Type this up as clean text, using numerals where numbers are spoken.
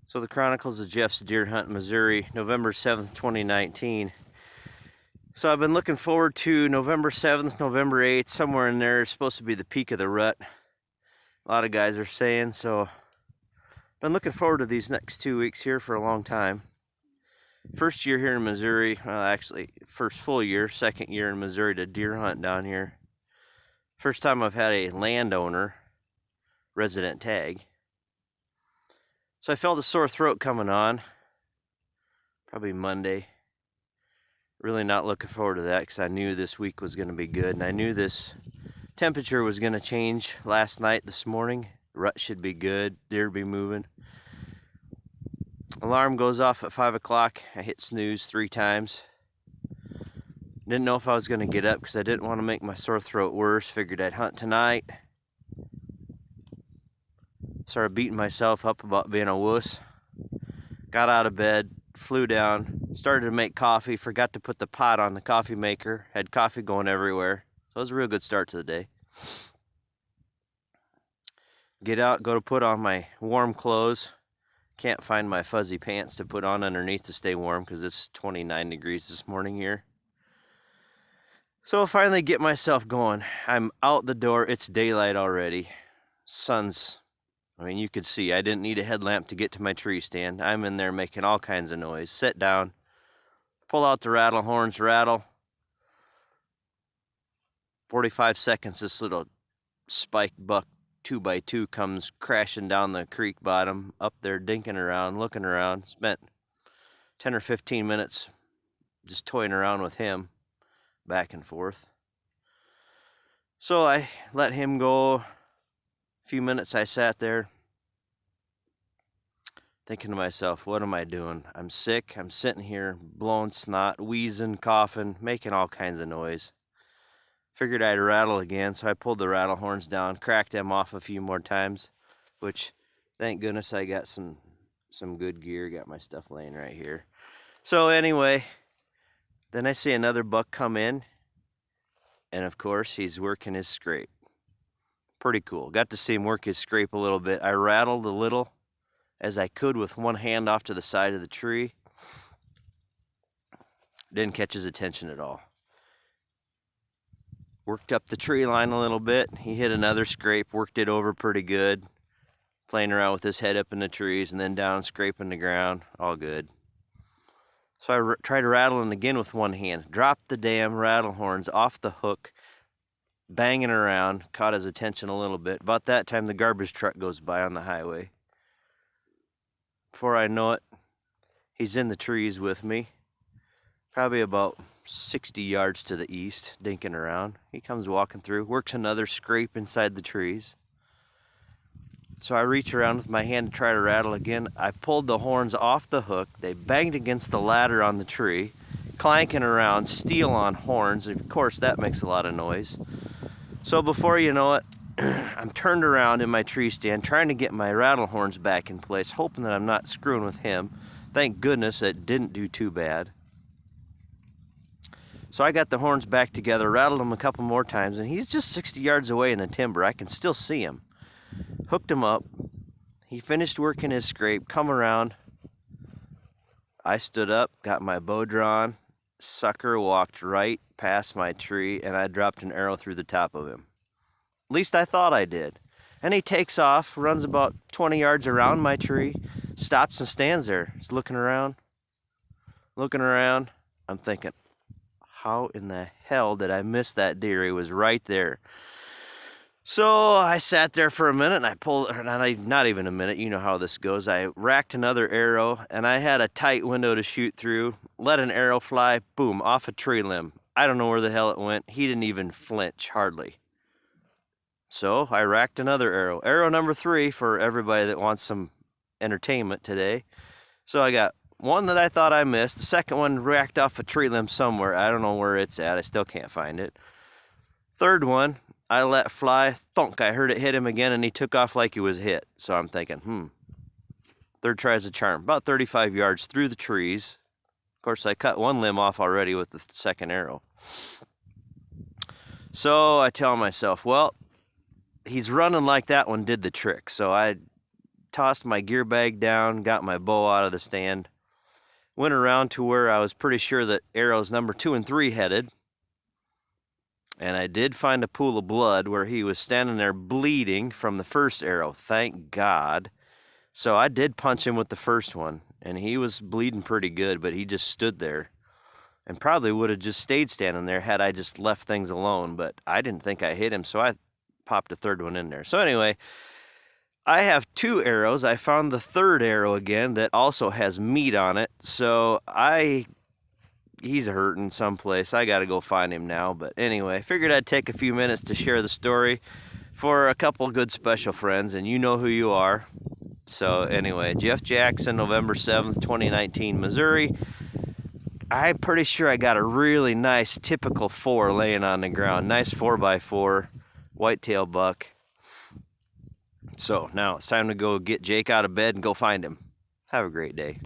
So the Chronicles of Jeff's Deer Hunt, Missouri, November 7th, 2019. So I've been looking forward to November 7th, November 8th, somewhere in there. It's supposed to be the peak of the rut. A lot of guys are saying, so been looking forward to these next 2 weeks here for a long time. First year here in Missouri, well actually first full year, second year in Missouri to deer hunt down here. First time I've had a landowner resident tag. So I felt a sore throat coming on, probably Monday. Really not looking forward to that because I knew this week was going to be good, and I knew this temperature was going to change last night, this morning. Rut should be good, deer be moving. Alarm goes off at 5 o'clock. I hit snooze 3 times. Didn't know if I was going to get up because I didn't want to make my sore throat worse. Figured I'd hunt tonight. Started beating myself up about being a wuss. Got out of bed, flew down, started to make coffee. Forgot to put the pot on the coffee maker. Had coffee going everywhere. So it was a real good start to the day. Get out, go to put on my warm clothes. Can't find my fuzzy pants to put on underneath to stay warm because it's 29 degrees this morning here. So I finally get myself going. I'm out the door. It's daylight already. Sun's, you could see I didn't need a headlamp to get to my tree stand. I'm in there making all kinds of noise. Sit down, pull out the rattle horns, rattle. 45 seconds, this little spiked buck 2x2 comes crashing down the creek bottom, up there dinking around, looking around. Spent 10 or 15 minutes just toying around with him, back and forth. So I let him go. A few minutes I sat there thinking to myself, what am I doing? I'm sick. I'm sitting here blowing snot, wheezing, coughing, making all kinds of noise. Figured I'd rattle again, so I pulled the rattle horns down, cracked them off a few more times, which, thank goodness I got some good gear, got my stuff laying right here. So anyway, then I see another buck come in, and of course he's working his scrape. Pretty cool. Got to see him work his scrape a little bit. I rattled a little as I could with one hand off to the side of the tree. Didn't catch his attention at all. Worked up the tree line a little bit. He hit another scrape, worked it over pretty good. Playing around with his head up in the trees and then down scraping the ground. All good. So I tried rattling again with one hand. Dropped the damn rattle horns off the hook, banging around. Caught his attention a little bit. About that time, the garbage truck goes by on the highway. Before I know it, he's in the trees with me. Probably about 60 yards to the east, dinking around. He comes walking through, works another scrape inside the trees. So I reach around with my hand to try to rattle again. I pulled the horns off the hook. They banged against the ladder on the tree, clanking around, steel on horns. Of course, that makes a lot of noise. So before you know it, I'm turned around in my tree stand, trying to get my rattle horns back in place, hoping that I'm not screwing with him. Thank goodness it didn't do too bad. So I got the horns back together, rattled him a couple more times, and he's just 60 yards away in the timber. I can still see him. Hooked him up. He finished working his scrape, come around. I stood up, got my bow drawn. Sucker walked right past my tree, and I dropped an arrow through the top of him. At least I thought I did. And he takes off, runs about 20 yards around my tree, stops and stands there. He's looking around. I'm thinking, how in the hell did I miss that deer? He was right there. So I sat there for a minute and I pulled, not even a minute, you know how this goes. I racked another arrow and I had a tight window to shoot through. Let an arrow fly, boom, off a tree limb. I don't know where the hell it went. He didn't even flinch, hardly. So I racked another arrow. Arrow number 3 for everybody that wants some entertainment today. So I got one that I thought I missed. The second one racked off a tree limb somewhere. I don't know where it's at. I still can't find it. Third one, I let fly. Thunk. I heard it hit him again, and he took off like he was hit. So I'm thinking, third try's a charm. About 35 yards through the trees. Of course, I cut one limb off already with the second arrow. So I tell myself, well, he's running like that one did the trick. So I tossed my gear bag down, got my bow out of the stand, went around to where I was pretty sure that arrows number 2 and 3 headed. And I did find a pool of blood where he was standing there bleeding from the first arrow, thank God. So I did punch him with the first one, and he was bleeding pretty good, but he just stood there and probably would have just stayed standing there had I just left things alone, but I didn't think I hit him, so I popped a third one in there. So anyway, I have 2 arrows. I found the third arrow again that also has meat on it, so he's hurting someplace. I got to go find him now. But anyway, I figured I'd take a few minutes to share the story for a couple good special friends, and you know who you are. So anyway, Jeff Jackson, November 7th, 2019, Missouri. I'm pretty sure I got a really nice typical 4 laying on the ground. Nice 4x4, whitetail buck. So now it's time to go get Jake out of bed and go find him. Have a great day.